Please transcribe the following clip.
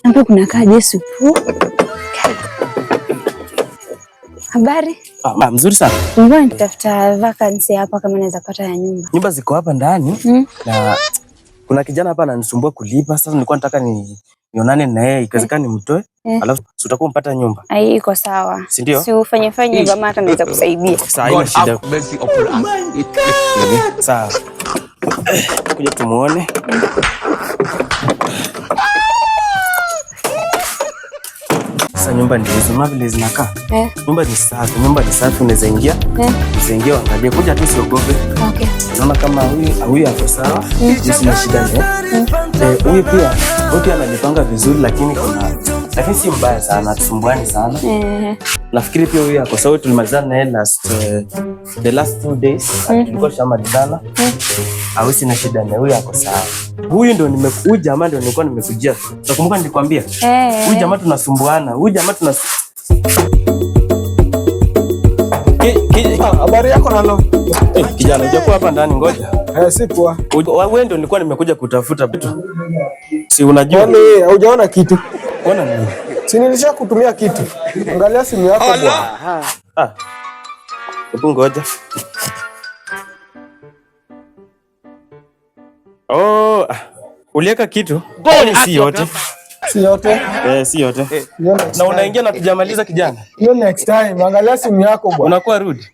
Hapa kuna kaje supu. Habari? Mzuri sana. Mbona nitafuta vacancy hapa kama naweza pata ya nyumba. Nyumba ziko hapa ndani na kuna kijana hapa ananisumbua kulipa. Sasa nilikuwa nataka nionane na yeye, ikiwezekana nimtoe. Alafu utakuwa mpata nyumba. Iko sawa. Si ndio? Si ufanye kama hata naweza kusaidia. Sasa haina shida. Sawa. Kuja tumuone. Sasa nyumba ndio hizo vile zinakaa. Nyumba ni safi, unaweza ingia. Usiingie uangalie, kuja tu usiogope. Okay. Unaona kama huyu hapo sawa. Sina shida huyu pia ananipanga vizuri, lakini si mbaya sana, tusumbuani sana. Nafikiri pia huyu hapo sawa, tulimalizana naye the last 2 days. Tulikuwa shamalizana. Sina shida na huyu hapo sawa. Huyu jamaa ndio nilikuwa nimekujia. Nakumbuka nilikwambia. Huyu jamaa tunasumbuana. Habari yako nalo? Kijana, hujakuwa hapa ndani, ngoja. Si poa. Wewe ndio nilikuwa nimekuja kutafuta vitu. Si unajua? Kwani hujaona kitu? Ona nini? Si nilishakutumia kitu. Angalia simu yako bwana. Hebu ngoja. Uliweka kitu? Si yote. Si yote? Si yote. Na unaingia na tujamaliza kijana. Hiyo next time. Angalia simu yako bwana. Unakuwa rude.